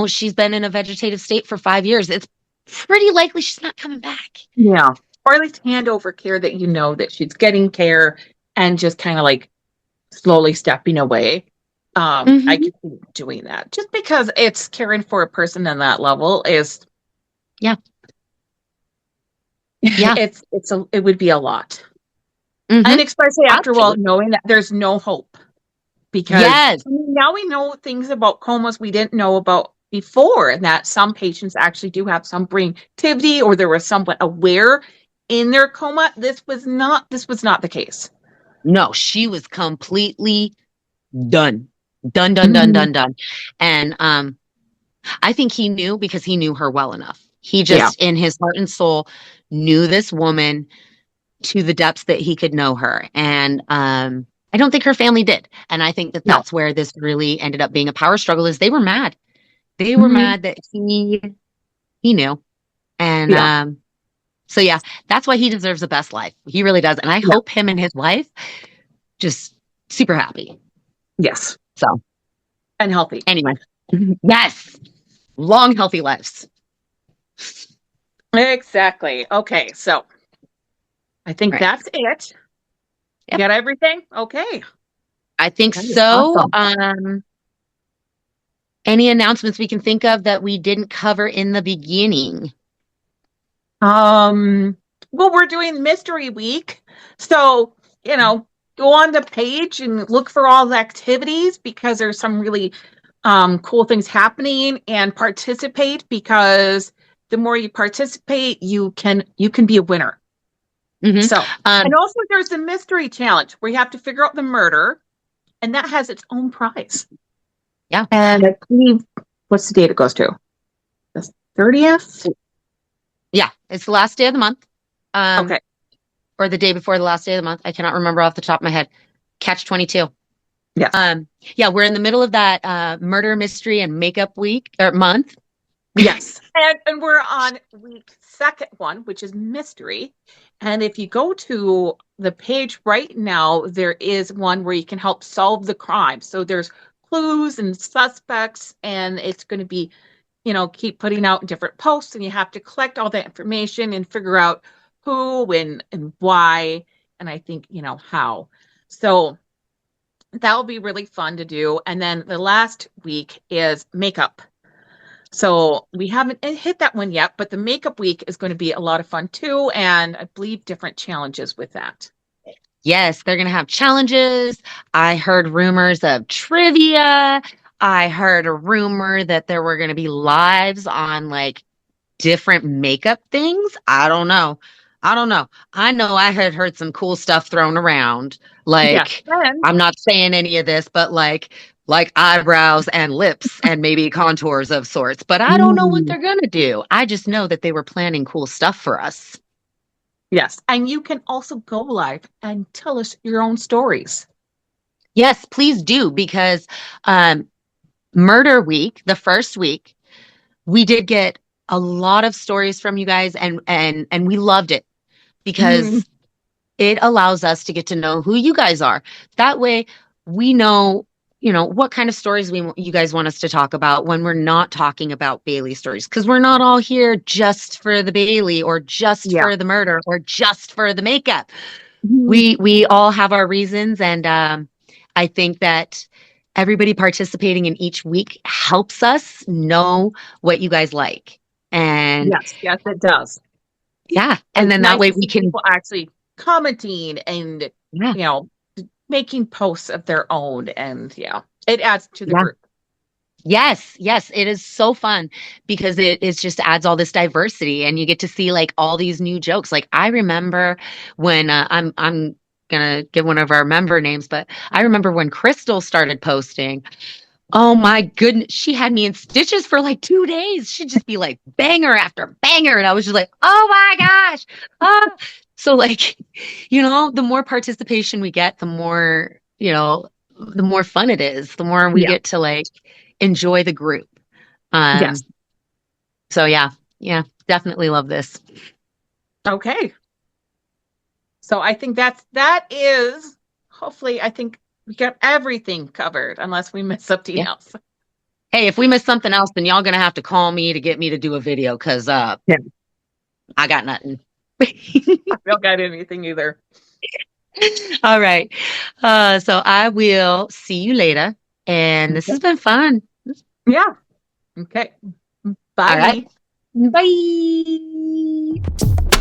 She's been in a vegetative state for 5 years. It's pretty likely she's not coming back. Yeah. Or at least hand over care that you know that she's getting care and just kind of like slowly stepping away. I Hmm. could see doing that just because it's caring for a person on that level is Yeah. Yeah. it would be a lot. And Hmm. especially after all, Absolutely. knowing that there's no hope because Yes. now we know things about comas we didn't know about before, and that some patients actually do have some brain activity or there was someone aware in their coma. This was not the case. No, she was completely done. Done, done, done, Mhm. done, done. And I think he knew because he knew her well enough. He Yeah. just, in his heart and soul, knew this woman to the depths that he could know her. And I don't think her family did. And I think that No. that's where this really ended up being a power struggle is they were mad. They were Mhm. mad that he knew. And Yeah. so yeah, that's why he deserves the best life. He really does. And I Yeah. hope him and his wife just super happy. Yes. So And healthy. anyway, yes, long, healthy lives. Exactly. Okay. So I think Right. that's it. You Yep. got everything? Okay. I think That is so. awesome. Any announcements we can think of that we didn't cover in the beginning? Um, well, we're doing Mystery Week. So, go on the page and look for all the activities because there's some really cool things happening and participate because the more you participate, you can be a winner. Hmm. So, and Um, also there's the mystery challenge where you have to figure out the murder, and that has its own prize. yeah. And I believe what's the date it goes to? The 30th? Yeah. It's the last day of the month. Okay. Or the day before the last day of the month. I cannot remember off the top of my head. Catch 22. Yes. Yeah, we're in the middle of that murder mystery and makeup week or month. Yes. And we're on week second one, which is mystery. And if you go to the page right now, there is one where you can help solve the crime. So there's clues and suspects, and it's going to be, keep putting out different posts, and you have to collect all that information and figure out who and why, and I think, how. So that will be really fun to do. And then the last week is makeup. So we haven't hit that one yet, but the makeup week is going to be a lot of fun too. And I believe different challenges with that. Yes, they're going to have challenges. I heard rumors of trivia. I heard a rumor that there were going to be lives on like different makeup things. I don't know. I don't know. I know I had heard some cool stuff thrown around. Yes. Like, And I'm not saying any of this, but like eyebrows and lips and maybe contours of sorts. But I don't know what Ooh. they're gonna do. I just know that they were planning cool stuff for us. Yes. And you can also go live and tell us your own stories. Yes, please do, because um, Murder Week, the first week, we did get a lot of stories from you guys, and we loved it Mm, because it allows us to get to know who you guys are. That way we know, what kind of stories you guys want us to talk about when we're not talking about Bailey stories. Because we're not all here just for the Bailey or just yeah. for the murder or just for the makeup. Mm, We all have our reasons, and I think that everybody participating in each week helps us know what you guys like. And yes. Yes, it does. yeah, and It's then that nice way to we see can, people actually commenting and, yeah, you know, making posts of their own. And yeah, it adds to the yeah. group. Yes, yes, it is so fun because it just adds all this diversity and you get to see like all these new jokes. Like I remember when I'm gonna give one of our member names, but I remember when Crystal started posting. Oh my goodness, she had me in stitches for like 2 days. She'd just be like banger after banger, and I was just like, oh my gosh. Ah. So like, the more participation we get, the more fun it is, the more we Yeah. get to like enjoy the group. Um, Yes. so yeah, yeah, definitely love this. Okay. So I think that is hopefully I think we got everything covered unless we miss something Yeah. else. Hey, if we miss something else, then y'all gonna have to call me to get me to do a video because Yeah. I got nothing. I don't got anything either. All right. So I will see you later. And this has Okay. been fun. Yeah. Okay. All right. Bye. Bye.